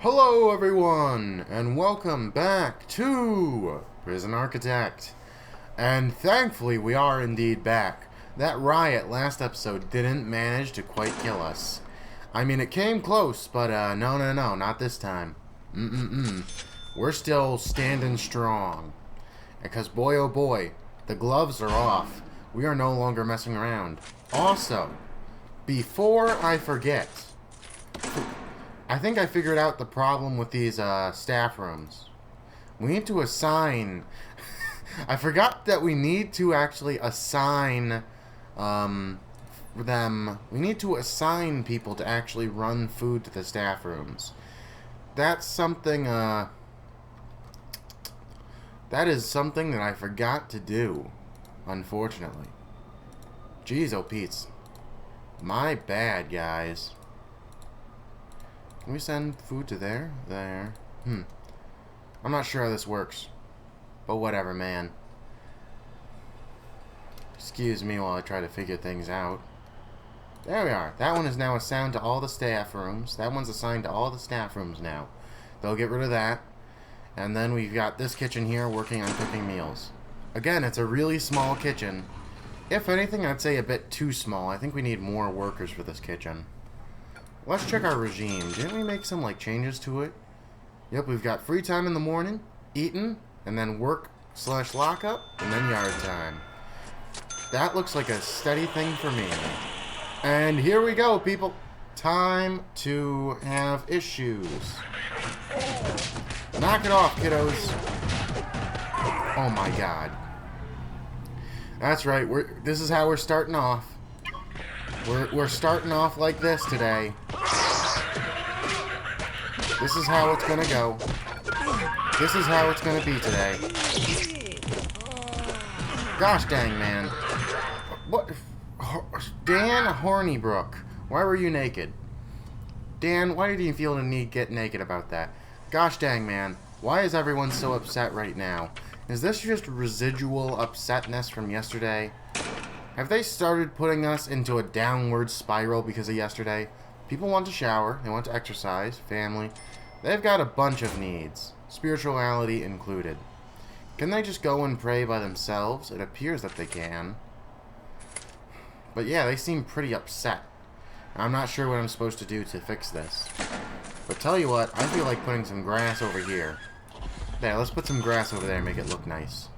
Hello everyone, and welcome back to Prison Architect. And thankfully we are indeed back. That riot last episode didn't manage to quite kill us. I mean, it came close, but no, not this time. We're still standing strong. Because boy oh boy, the gloves are off. We are no longer messing around. Also, before I forget, I think I figured out the problem with these staff rooms. We need to assign... I forgot that we need to actually assign them. We need to assign people to actually run food to the staff rooms. That's something, that is something that I forgot to do, unfortunately. Jeez, oh Pete's. My bad, guys. Can we send food to there? There. I'm not sure how this works. But whatever, man. Excuse me while I try to figure things out. There we are. That one is now assigned to all the staff rooms. That one's assigned to all the staff rooms now. They'll get rid of that. And then we've got this kitchen here working on cooking meals. Again, it's a really small kitchen. If anything, I'd say a bit too small. I think we need more workers for this kitchen. Let's check our regime. Didn't we make some, like, changes to it? Yep, we've got free time in the morning, eating, and then work/lockup, and then yard time. That looks like a steady thing for me. And here we go, people. Time to have issues. Knock it off, kiddos. Oh my god. That's right, this is how we're starting off. We're starting off like this today. This is how it's gonna go. This is how it's gonna be today. Gosh dang, man. What? Dan Hornibrook. Why were you naked? Dan, why did you feel the need to get naked about that? Gosh dang, man. Why is everyone so upset right now? Is this just residual upsetness from yesterday? Have they started putting us into a downward spiral because of yesterday? People want to shower, they want to exercise, family. They've got a bunch of needs, spirituality included. Can they just go and pray by themselves? It appears that they can. But yeah, they seem pretty upset. I'm not sure what I'm supposed to do to fix this. But tell you what, I feel like putting some grass over here. There, let's put some grass over there and make it look nice.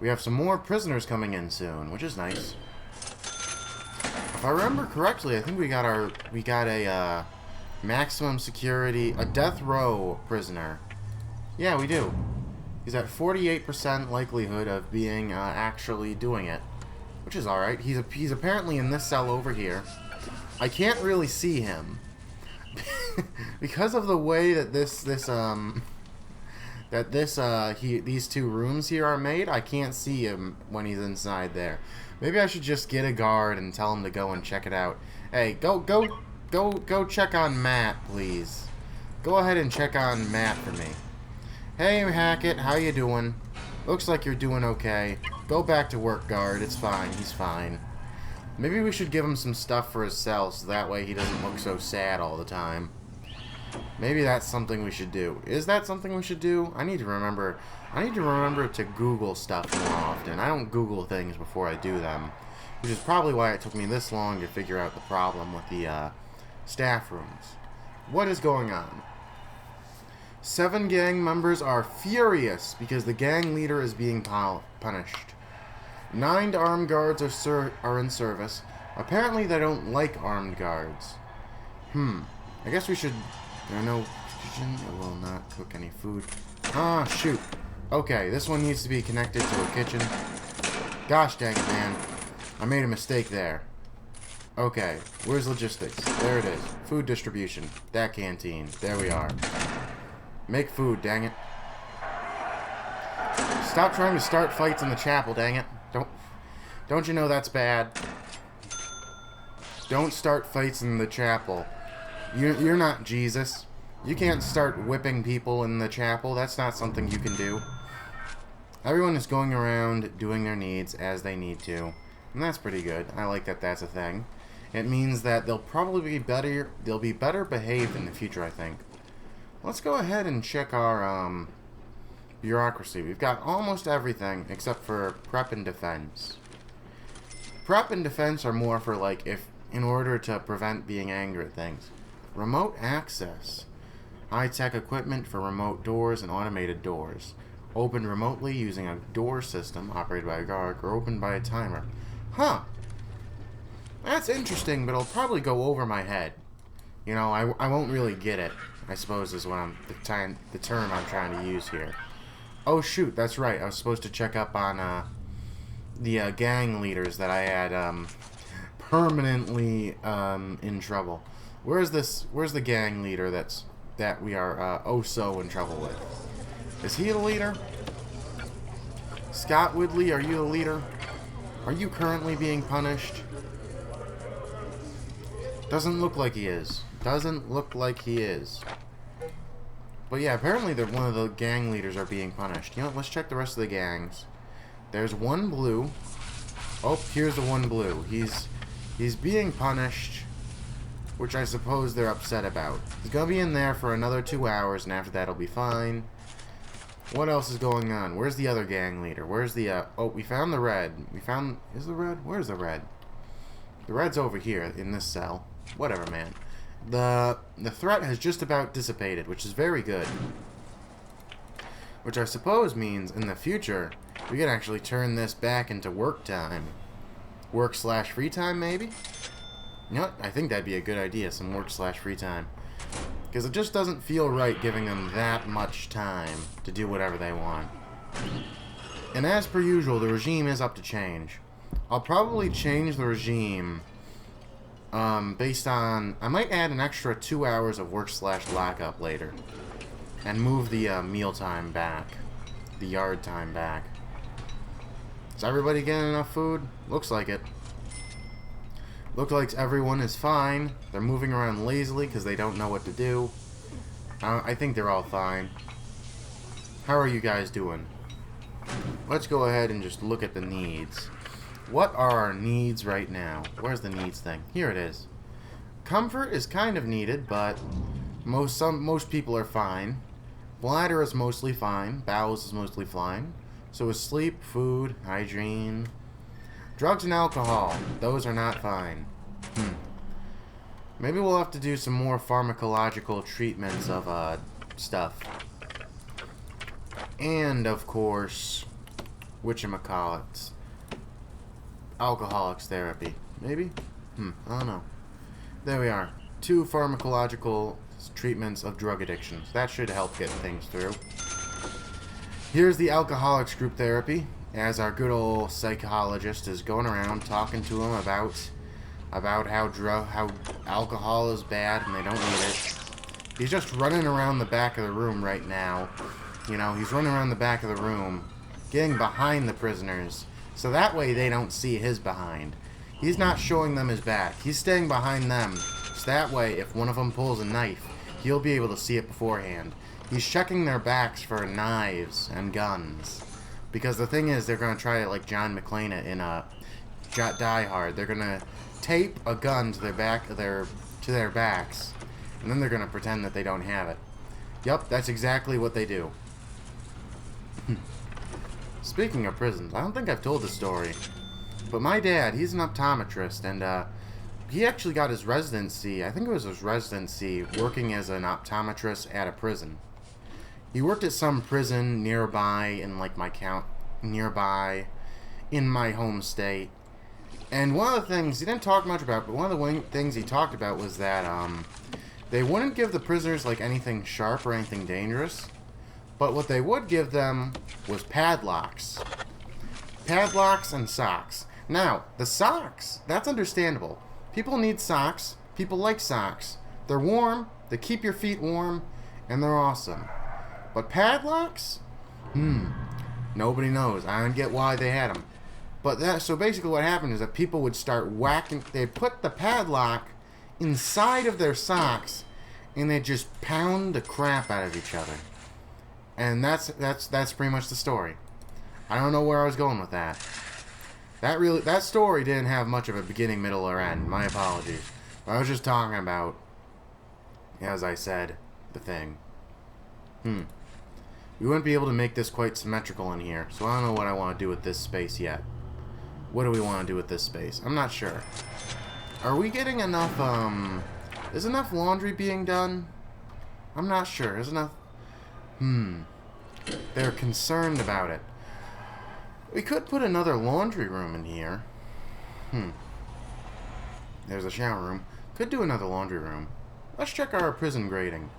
We have some more prisoners coming in soon, which is nice. If I remember correctly, I think we got a maximum security, a death row prisoner. Yeah, we do. He's at 48% likelihood of being actually doing it, which is all right. He's apparently in this cell over here. I can't really see him because of the way that these two rooms here are made. I can't see him when he's inside there. Maybe I should just get a guard and tell him to go and check it out. Hey, go check on Matt, please. Go ahead and check on Matt for me. Hey, Hackett, how you doing? Looks like you're doing okay. Go back to work, guard. It's fine. He's fine. Maybe we should give him some stuff for his cell so that way he doesn't look so sad all the time. Maybe that's something we should do. Is that something we should do? I need to remember to Google stuff more often. I don't Google things before I do them, which is probably why it took me this long to figure out the problem with the staff rooms. What is going on? 7 gang members are furious because the gang leader is being punished. 9 armed guards are in service. Apparently they don't like armed guards. I guess we should... There are no kitchen. It will not cook any food. Ah, shoot. Okay, this one needs to be connected to a kitchen. Gosh dang it, man. I made a mistake there. Okay, where's logistics? There it is. Food distribution. That canteen. There we are. Make food, dang it. Stop trying to start fights in the chapel, dang it. Don't you know that's bad? Don't start fights in the chapel. You're not Jesus. You can't start whipping people in the chapel. That's not something you can do. Everyone is going around doing their needs as they need to. And that's pretty good. I like that that's a thing. It means that they'll probably be better behaved in the future, I think. Let's go ahead and check our bureaucracy. We've got almost everything except for prep and defense. Prep and defense are more for like if in order to prevent being angry at things. Remote access. High-tech equipment for remote doors and automated doors. Opened remotely using a door system operated by a guard or opened by a timer. Huh. That's interesting, but it'll probably go over my head. You know, I won't really get it, I suppose is what the term I'm trying to use here. Oh shoot, that's right. I was supposed to check up on the gang leaders that I had permanently in trouble. Where's the gang leader that we are oh so in trouble with? Is he the leader? Scott Woodley, are you the leader? Are you currently being punished? Doesn't look like he is. Doesn't look like he is. But yeah, apparently one of the gang leaders are being punished. You know what, let's check the rest of the gangs. There's one blue. Oh, here's the one blue. He's being punished, which I suppose they're upset about. He's gonna be in there for another 2 hours, and after that he'll be fine. What else is going on? Where's the other gang leader? Where's the, oh, we found the red. Is the red? Where's the red? The red's over here, in this cell. Whatever, man. The threat has just about dissipated, which is very good. Which I suppose means, in the future, we can actually turn this back into work time. Work/free time, maybe? You know what? I think that'd be a good idea, some work/free time. Because it just doesn't feel right giving them that much time to do whatever they want. And as per usual, the regime is up to change. I'll probably change the regime based on... I might add an extra 2 hours of work/lockup later. And move the meal time back. The yard time back. Is everybody getting enough food? Looks like it. Looks like everyone is fine. They're moving around lazily because they don't know what to do. I think they're all fine. How are you guys doing? Let's go ahead and just look at the needs. What are our needs right now? Where's the needs thing? Here it is. Comfort is kind of needed, but most people are fine. Bladder is mostly fine. Bowels is mostly fine. So is sleep, food, hygiene. Drugs and alcohol. Those are not fine. Maybe we'll have to do some more pharmacological treatments of stuff. And, of course, whatchamacallits. Alcoholics therapy. Maybe? I don't know. There we are. 2 pharmacological treatments of drug addictions. That should help get things through. Here's the alcoholics group therapy, as our good old psychologist is going around talking to them about how alcohol is bad and they don't need it. He's just running around the back of the room right now. You know, he's running around the back of the room, getting behind the prisoners, so that way they don't see his behind. He's not showing them his back. He's staying behind them, so that way if one of them pulls a knife, he'll be able to see it beforehand. He's checking their backs for knives and guns. Because the thing is, they're going to try it like John McClane in Die Hard. They're going to tape a gun to their backs, and then they're going to pretend that they don't have it. Yup, that's exactly what they do. Speaking of prisons, I don't think I've told the story, but my dad, he's an optometrist, and he actually got his residency, I think it was his residency, working as an optometrist at a prison. He worked at some prison nearby in nearby in my home state. And one of the things he didn't talk much about, but one of the things he talked about was that they wouldn't give the prisoners like anything sharp or anything dangerous, but what they would give them was padlocks. Padlocks and socks. Now, the socks, that's understandable. People need socks. People like socks. They're warm, they keep your feet warm, and they're awesome. But padlocks? Nobody knows. I don't get why they had them. But so basically what happened is that people would start whacking, they'd put the padlock inside of their socks, and they'd just pound the crap out of each other. And that's pretty much the story. I don't know where I was going with that. That story didn't have much of a beginning, middle, or end. My apologies. I was just talking about, as I said, the thing. We wouldn't be able to make this quite symmetrical in here, so I don't know what I want to do with this space yet. What do we want to do with this space? I'm not sure. Are we getting enough, is enough laundry being done? I'm not sure. Is enough... They're concerned about it. We could put another laundry room in here. There's a shower room. Could do another laundry room. Let's check our prison grading.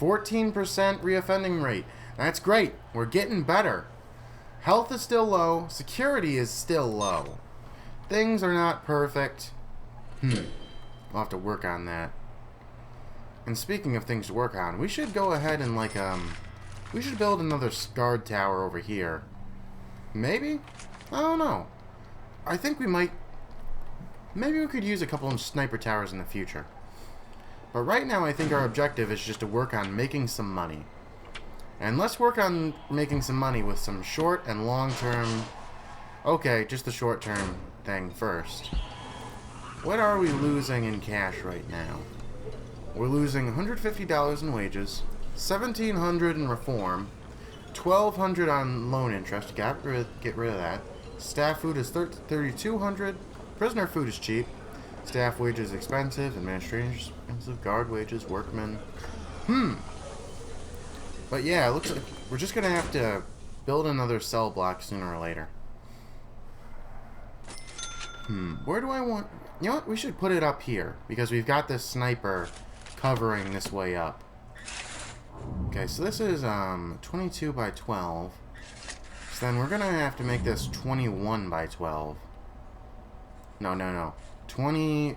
14% reoffending rate. That's great. We're getting better. Health is still low. Security is still low. Things are not perfect. We'll have to work on that. And speaking of things to work on, we should go ahead and, like, we should build another guard tower over here. Maybe? I don't know. I think we might... Maybe we could use a couple of sniper towers in the future. But right now, I think our objective is just to work on making some money. And let's work on making some money with some short and long-term... Okay, just the short-term thing first. What are we losing in cash right now? We're losing $150 in wages, $1,700 in reform, $1,200 on loan interest. Get rid of that. Staff food is $3,200. Prisoner food is cheap. Staff wages expensive. Administration expensive. Guard wages. Workmen. But yeah, it looks like we're just gonna have to build another cell block sooner or later. Where do I want... You know what? We should put it up here, because we've got this sniper covering this way up. Okay, so this is 22 by 12. So then we're gonna have to make this 21 by 12. No. 20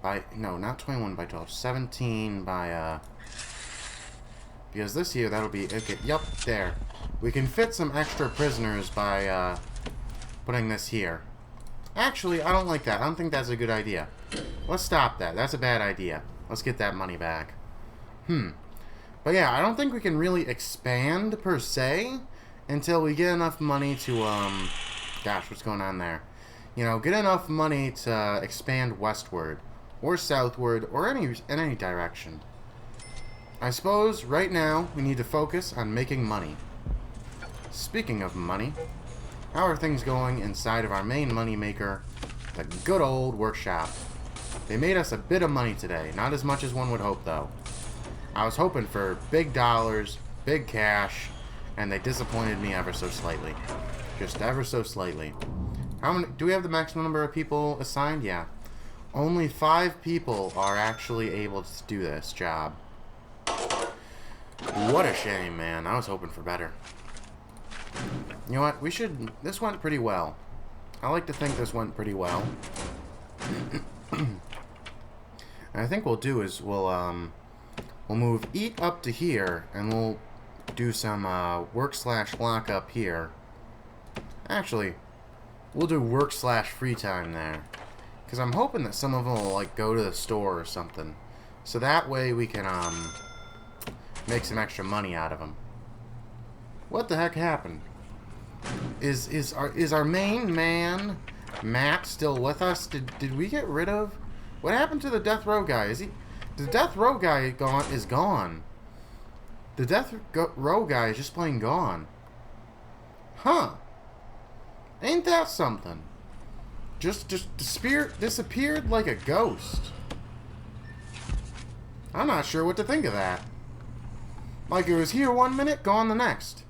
by... No, not 21 by 12. 17 by... Because this here, that'll be... Okay, yep, there. We can fit some extra prisoners by putting this here. Actually, I don't like that. I don't think that's a good idea. Let's stop that. That's a bad idea. Let's get that money back. But yeah, I don't think we can really expand, per se, until we get enough money to, Gosh, what's going on there? You know, get enough money to expand westward, or southward, or in any direction. I suppose, right now, we need to focus on making money. Speaking of money... How are things going inside of our main money maker, the good old workshop? They made us a bit of money today. Not as much as one would hope, though. I was hoping for big dollars, big cash, and they disappointed me ever so slightly. Just ever so slightly. How many? Do we have the maximum number of people assigned? Yeah. Only 5 people are actually able to do this job. What a shame, man. I was hoping for better. You know what? We should... This went pretty well. I like to think this went pretty well. And I think we'll do is we'll move Eat up to here, and we'll do some work/lock up here. Actually, we'll do work/free time there. Because I'm hoping that some of them will, like, go to the store or something. So that way we can, make some extra money out of them. What the heck happened? Is our main man, Matt, still with us? Did we get rid of... What happened to the death row guy? Is he... The death row guy is gone. The death row guy is just plain gone. Huh. Ain't that something? Just disappeared like a ghost. I'm not sure what to think of that. Like it was here one minute, gone the next.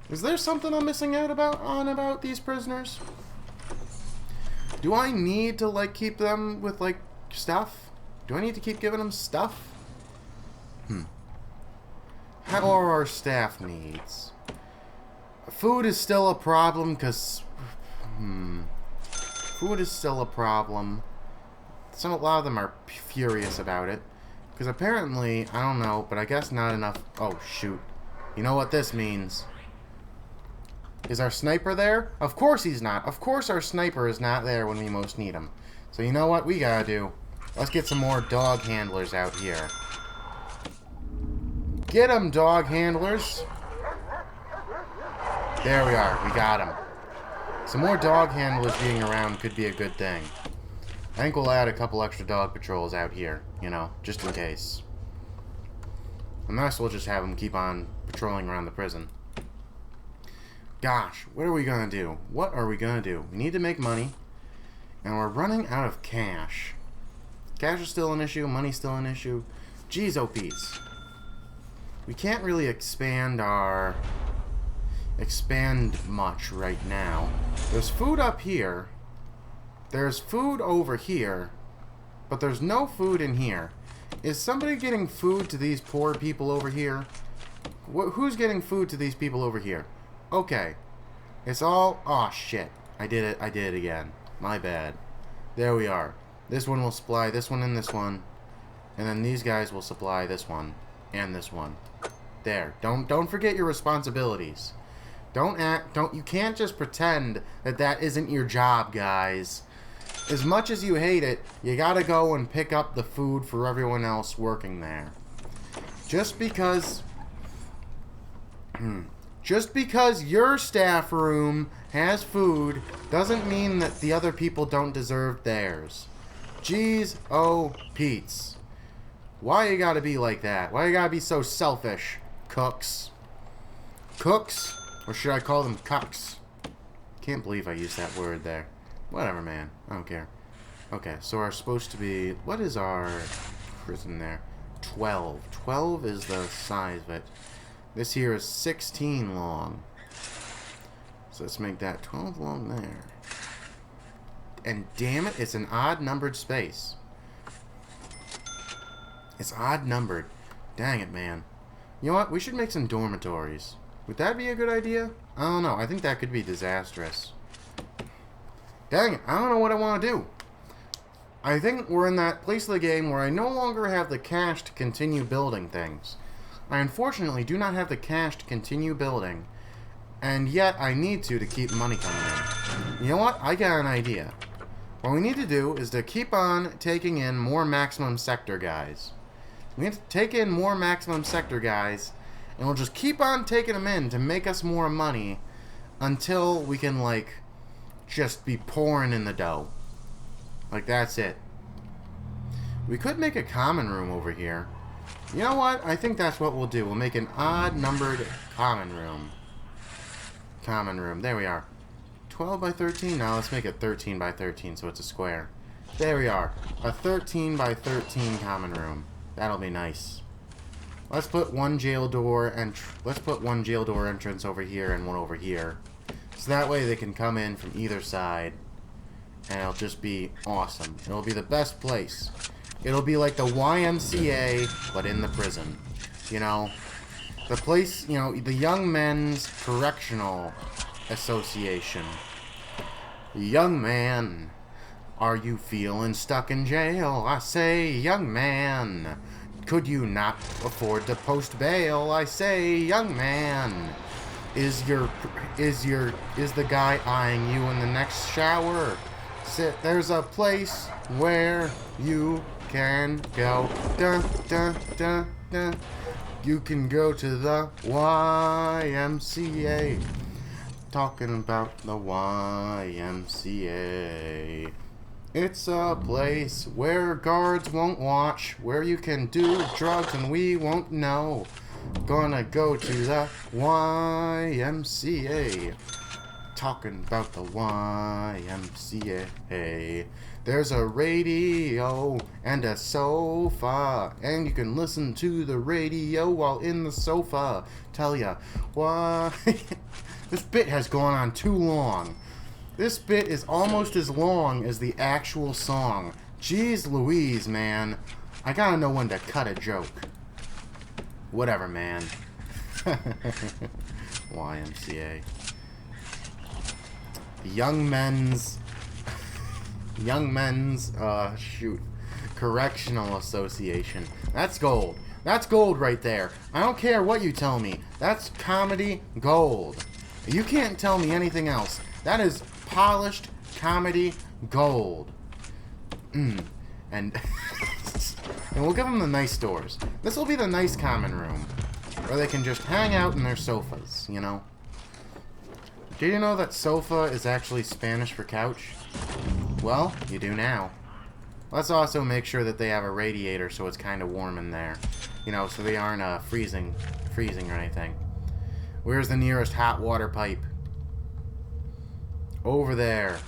Is there something I'm missing out about these prisoners? Do I need to, like, keep them with, like, stuff? Do I need to keep giving them stuff? How are our staff needs? Food is still a problem, because... Food is still a problem. A lot of them are furious about it. Because apparently, I don't know, but I guess not enough... Oh, shoot. You know what this means? Is our sniper there? Of course he's not. Of course our sniper is not there when we most need him. So you know what we gotta do? Let's get some more dog handlers out here. Get them, dog handlers. There we are. We got them. Some more dog handlers being around could be a good thing. I think we'll add a couple extra dog patrols out here, you know, just in case. I might as well just have them keep on patrolling around the prison. Gosh, what are we gonna do? What are we gonna do? We need to make money, and we're running out of cash. Cash is still an issue, money's still an issue. Geez, OPs. We can't really expand much right now. There's food up here. There's food over here, but there's no food in here. Is somebody getting food to these poor people over here? Who's getting food to these people over here? Okay. It's all... Oh, shit. I did it. I did it again. My bad. There we are. This one will supply this one and this one. And then these guys will supply this one and this one. There. Don't forget your responsibilities. You can't just pretend that that isn't your job, guys. As much as you hate it, you gotta go and pick up the food for everyone else working there. Just because your staff room has food doesn't mean that the other people don't deserve theirs. Jeez, oh, Pete's. Why you gotta be like that? Why you gotta be so selfish, cooks? Cooks? Or should I call them cucks? Can't believe I used that word there. Whatever, man. I don't care. Okay, so we're supposed to be... What is our prison there? 12. 12 is the size of it. This here is 16 long. So let's make that 12 long there. And damn it, it's an odd-numbered space. It's odd-numbered. Dang it, man. You know what? We should make some dormitories. Would that be a good idea? I don't know. I think that could be disastrous. Dang it, I don't know what I want to do. I think we're in that place of the game where I no longer have the cash to continue building things. I unfortunately do not have the cash to continue building, and yet I need to keep money coming in. You know what? I got an idea. What we need to do is to keep on taking in more maximum sector guys. We need to take in more maximum sector guys, and we'll just keep on taking them in to make us more money until we can, like, just be pouring in the dough. Like, that's it. We could make a common room over here. You know what? I think that's what we'll do. We'll make an odd-numbered common room. Common room. There we are. 12 by 13? Now let's make it 13 by 13 so it's a square. There we are. A 13 by 13 common room. That'll be nice. Let's put one jail door and let's put one jail door entrance over here and one over here. So that way they can come in from either side. And it'll just be awesome. It'll be the best place. It'll be like the YMCA, but in the prison. You know? The place, you know, the Young Men's Correctional Association. Young man, are you feeling stuck in jail? I say, young man, could you not afford to post bail? I say, young man, is the guy eyeing you in the next shower? There's a place where you can go. Dun, dun, dun, dun. You can go to the YMCA. Talking about the YMCA. It's a place where guards won't watch, where you can do drugs and we won't know. Gonna go to the YMCA. Talking about the YMCA. There's a radio and a sofa, and you can listen to the radio while in the sofa. Tell ya why. This bit has gone on too long. This bit is almost as long as the actual song. Jeez Louise, man. I gotta know when to cut a joke. Whatever, man. YMCA. Young Men's Correctional Association. That's gold. That's gold right there. I don't care what you tell me. That's comedy gold. You can't tell me anything else. That is polished comedy gold. And and we'll give them the nice doors. This will be the nice common room where they can just hang out in their sofas, you know? Did you know that sofa is actually Spanish for couch? Well, you do now. Let's also make sure that they have a radiator so it's kind of warm in there. You know, so they aren't freezing or anything. Where's the nearest hot water pipe? Over there.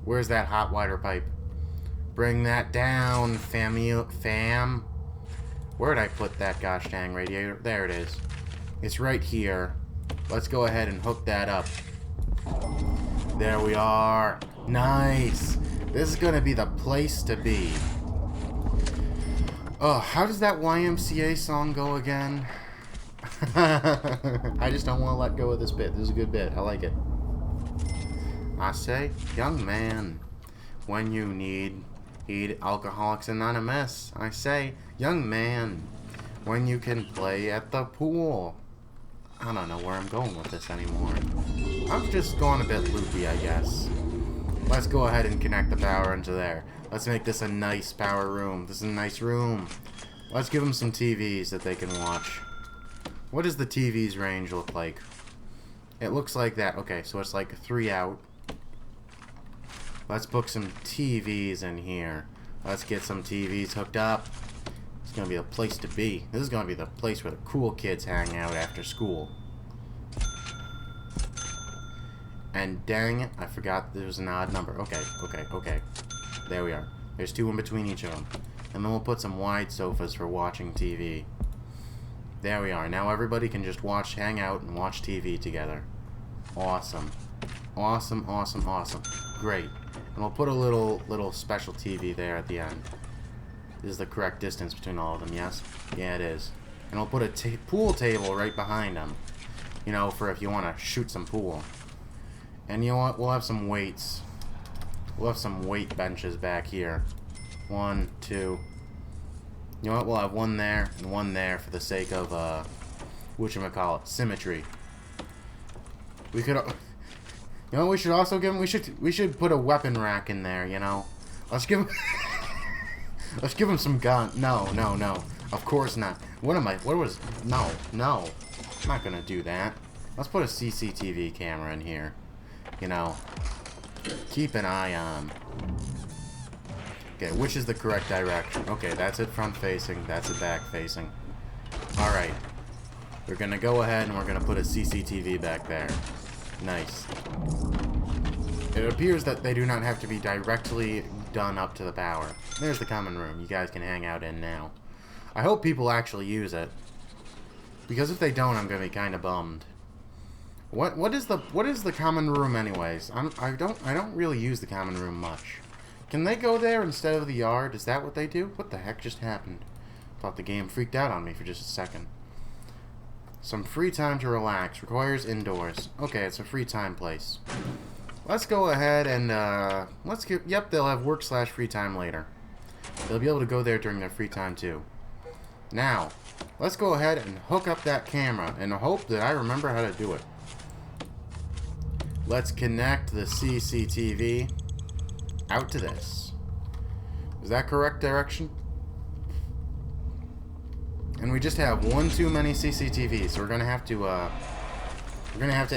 Where's that hot water pipe? Bring that down, fam. Where'd I put that gosh dang radiator? There it is. It's right here. Let's go ahead and hook that up. There we are. Nice. This is going to be the place to be. Oh, how does that YMCA song go again? I just don't want to let go of this bit. This is a good bit. I like it. I say, young man, when you need Alcoholics Anonymous. I say, young man, when you can play at the pool. I don't know where I'm going with this anymore. I'm just going a bit loopy, I guess. Let's go ahead and connect the power into there. Let's make this a nice power room. This is a nice room. Let's give them some TVs that they can watch. What does the TV's range look like? It looks like that. Okay, so it's like 3 out. Let's book some TVs in here. Let's get some TVs hooked up. It's going to be the place to be. This is going to be the place where the cool kids hang out after school. And dang it, I forgot there was an odd number. Okay. There we are. There's 2 in between each of them. And then we'll put some wide sofas for watching TV. There we are. Now everybody can just hang out and watch TV together. Awesome. Awesome. Great. And we'll put a little special TV there at the end. This is the correct distance between all of them, yes? Yeah, it is. And we'll put a pool table right behind them. You know, for if you want to shoot some pool. And you know what? We'll have some weights. We'll have some weight benches back here. 1, 2. You know what? We'll have 1 there and 1 there for the sake of, whatchamacallit, symmetry. We could... You know what we should also give him? We should put a weapon rack in there, you know? Let's give him... Let's give him some gun. No. Of course not. No. I'm not gonna do that. Let's put a CCTV camera in here. You know. Keep an eye on. Okay, which is the correct direction? Okay, that's it front facing. That's it back facing. Alright. We're gonna go ahead and we're gonna put a CCTV back there. Nice. It appears that they do not have to be directly done up to the power. There's the common room you guys can hang out in now. I hope people actually use it. Because if they don't, I'm gonna be kinda bummed. What is the common room anyways? I don't really use the common room much. Can they go there instead of the yard? Is that what they do? What the heck just happened? Thought the game freaked out on me for just a second. Some free time to relax. Requires indoors. Okay, it's a free time place. Let's go ahead and, yep, they'll have work/free time later. They'll be able to go there during their free time, too. Now, let's go ahead and hook up that camera and hope that I remember how to do it. Let's connect the CCTV out to this. Is that correct direction? And we just have 1 too many CCTVs, so we're gonna have to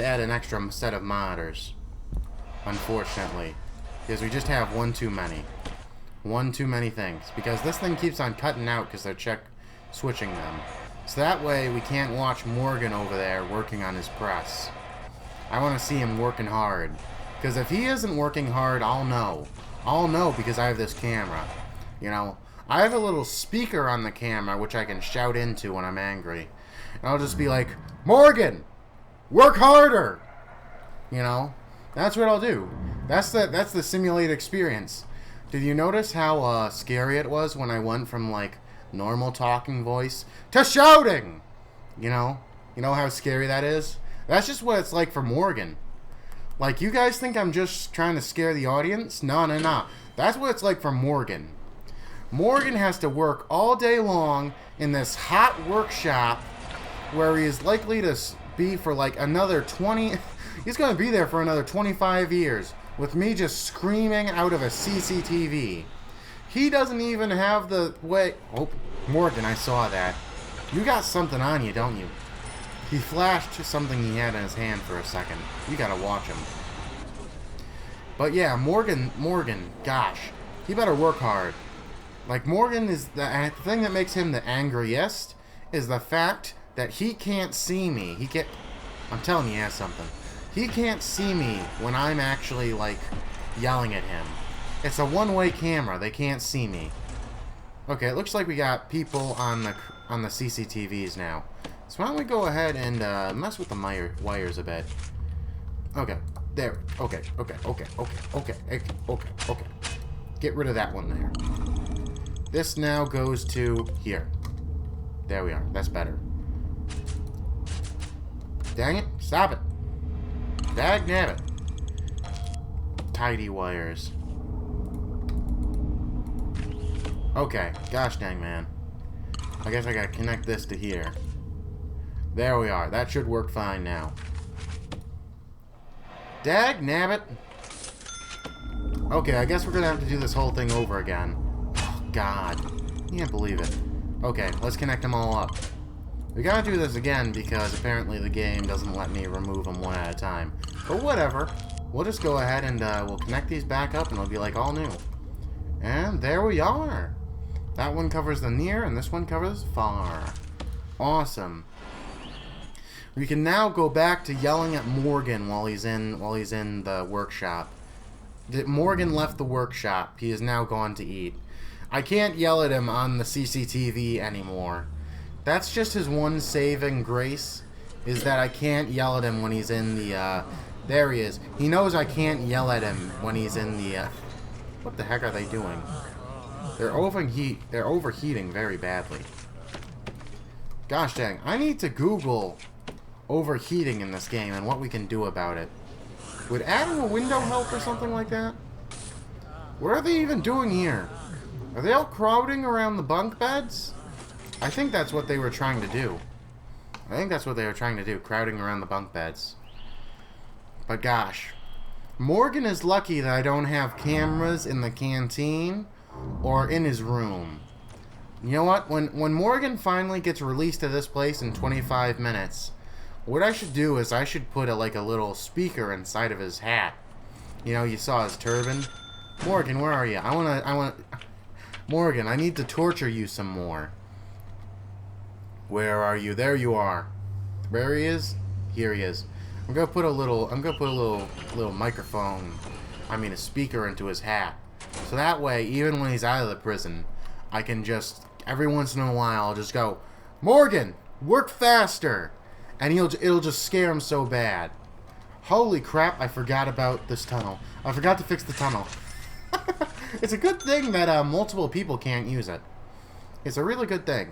add an extra set of monitors. Unfortunately, because we just have 1 too many. 1 too many things. Because this thing keeps on cutting out because they're switching them. So that way we can't watch Morgan over there working on his press. I want to see him working hard. Because if he isn't working hard, I'll know. I'll know because I have this camera. You know, I have a little speaker on the camera which I can shout into when I'm angry. And I'll just be like, Morgan! Work harder! You know? That's what I'll do. That's the simulated experience. Did you notice how scary it was when I went from like normal talking voice to shouting? You know how scary that is? That's just what it's like for Morgan. Like, you guys think I'm just trying to scare the audience? No. That's what it's like for Morgan. Morgan has to work all day long in this hot workshop where he is likely to be for like another 20... He's going to be there for another 25 years with me just screaming out of a CCTV. He doesn't even have the way... Oh, Morgan, I saw that. You got something on you, don't you? He flashed something he had in his hand for a second. You gotta watch him. But yeah, Morgan, gosh. He better work hard. Like, Morgan is the thing that makes him the angriest is the fact that he can't see me. He can't. I'm telling you, he has something. He can't see me when I'm actually, like, yelling at him. It's a one-way camera. They can't see me. Okay, it looks like we got people on the CCTVs now. So why don't we go ahead and mess with the wires a bit. Okay, there. Okay. Get rid of that one there. This now goes to here. There we are. That's better. Dang it. Stop it. Dagnabbit. Tidy wires. Okay. Gosh dang, man. I guess I gotta connect this to here. There we are. That should work fine now. Dagnabbit. Okay, I guess we're gonna have to do this whole thing over again. Oh, God. Can't believe it. Okay, let's connect them all up. We gotta do this again because apparently the game doesn't let me remove them one at a time. But whatever. We'll just go ahead and we'll connect these back up and it'll be like all new. And there we are. That one covers the near and this one covers far. Awesome. We can now go back to yelling at Morgan while he's in the workshop. Morgan left the workshop. He is now gone to eat. I can't yell at him on the CCTV anymore. That's just his one saving grace, is that I can't yell at him when he's in the, there he is. He knows I can't yell at him when he's in the, what the heck are they doing? They're overheating very badly. Gosh dang, I need to Google overheating in this game and what we can do about it. Would adding a window help or something like that? What are they even doing here? Are they all crowding around the bunk beds? I think that's what they were trying to do. Crowding around the bunk beds. But gosh. Morgan is lucky that I don't have cameras in the canteen or in his room. You know what? When Morgan finally gets released to this place in 25 minutes, what I should do is I should put a little speaker inside of his hat. You know, you saw his turban. Morgan, where are you? Morgan, I need to torture you some more. Where are you? There you are. Where he is? Here he is. I'm gonna put a little microphone, a speaker into his hat. So that way, even when he's out of the prison, I can just, every once in a while, I'll just go, Morgan, work faster! And it'll just scare him so bad. Holy crap, I forgot about this tunnel. I forgot to fix the tunnel. It's a good thing that multiple people can't use it. It's a really good thing.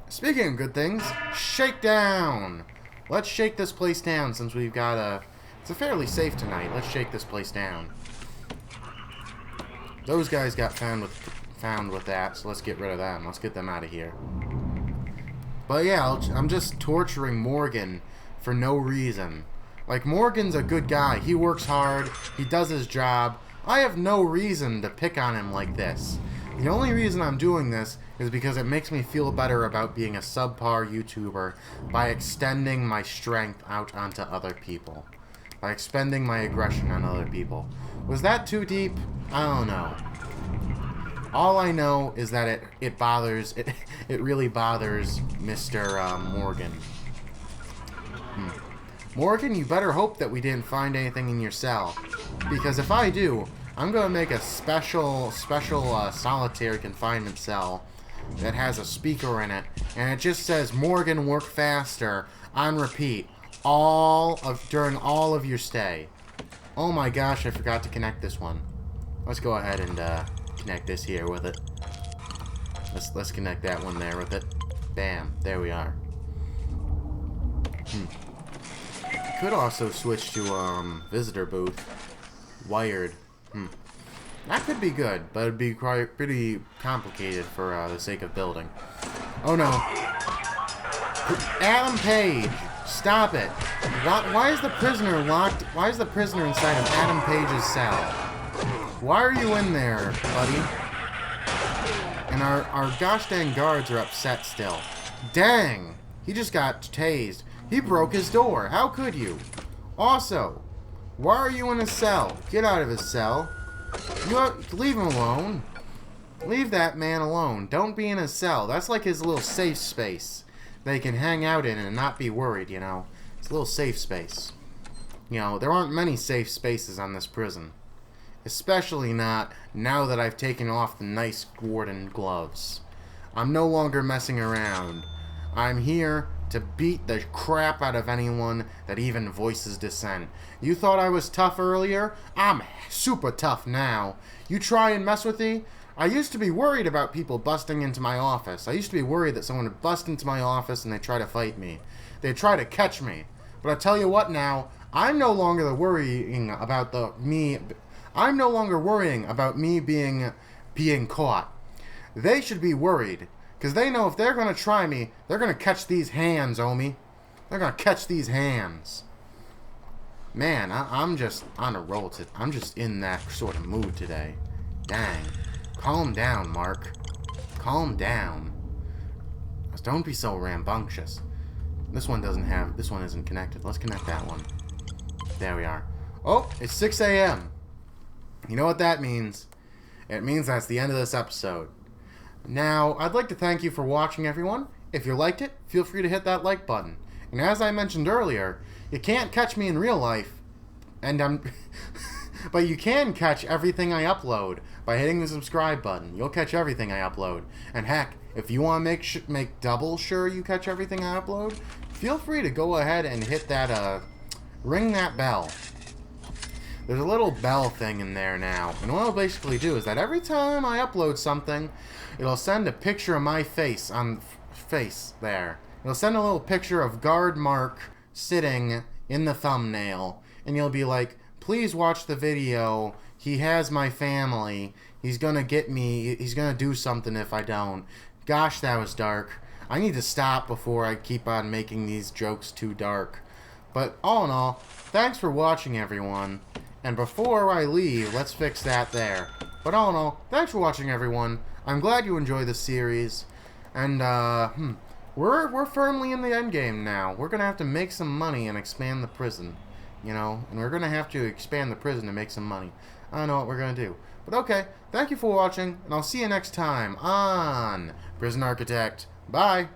Speaking of good things, shakedown! Let's shake this place down since we've got it's a fairly safe tonight. Let's shake this place down. Those guys got found with that, so let's get rid of them. Let's get them out of here. But yeah, I'm just torturing Morgan for no reason. Like, Morgan's a good guy. He works hard. He does his job. I have no reason to pick on him like this. The only reason I'm doing this is because it makes me feel better about being a subpar YouTuber by extending my strength out onto other people. By expending my aggression on other people. Was that too deep? I don't know. All I know is that it really bothers Mr. Morgan. Morgan, you better hope that we didn't find anything in your cell. Because if I do, I'm going to make a special solitary confinement cell that has a speaker in it. And it just says, Morgan, work faster, on repeat, during all of your stay. Oh my gosh, I forgot to connect this one. Let's go ahead and connect this here with it. Let's connect that one there with it. Bam, there we are. Could also switch to visitor booth, wired. That could be good, but it'd be pretty complicated for the sake of building. Oh no, Adam Page, stop it! Why is the prisoner locked? Why is the prisoner inside of Adam Page's cell? Why are you in there, buddy? And our gosh dang guards are upset still. Dang! He just got tased. He broke his door. How could you? Also, why are you in his cell? Get out of his cell. Leave him alone. Leave that man alone. Don't be in his cell. That's like his little safe space they can hang out in and not be worried, you know. It's a little safe space. You know, there aren't many safe spaces on this prison. Especially not now that I've taken off the nice warden gloves. I'm no longer messing around. I'm here to beat the crap out of anyone that even voices dissent. You thought I was tough earlier? I'm super tough now. You try and mess with me? I used to be worried about people busting into my office. I used to be worried that someone would bust into my office and they'd try to fight me. They'd try to catch me. But I tell you what now, I'm no longer worrying about I'm no longer worrying about me being caught. They should be worried. Because they know if they're going to try me, they're going to catch these hands, Omi. They're going to catch these hands. Man, I'm just on a roll. I'm just in that sort of mood today. Dang. Calm down, Mark. Calm down. Don't be so rambunctious. This one isn't connected. Let's connect that one. There we are. Oh, it's 6 a.m. You know what that means? It means that's the end of this episode. Now, I'd like to thank you for watching, everyone. If you liked it, feel free to hit that like button. And as I mentioned earlier, you can't catch me in real life, but you can catch everything I upload by hitting the subscribe button. You'll catch everything I upload. And heck, if you want to make double sure you catch everything I upload, feel free to go ahead and hit that, ring that bell. There's a little bell thing in there now. And what it'll basically do is that every time I upload something, it'll send a picture of my face on face there. It'll send a little picture of Guard Mark sitting in the thumbnail. And you'll be like, please watch the video. He has my family. He's gonna get me. He's gonna do something if I don't. Gosh, that was dark. I need to stop before I keep on making these jokes too dark. But all in all, thanks for watching, everyone. And before I leave, let's fix that there. But all in all, thanks for watching, everyone. I'm glad you enjoyed this series. And, we're firmly in the end game now. We're gonna have to make some money and expand the prison. You know? And we're gonna have to expand the prison to make some money. I don't know what we're gonna do. But okay, thank you for watching, and I'll see you next time on Prison Architect. Bye!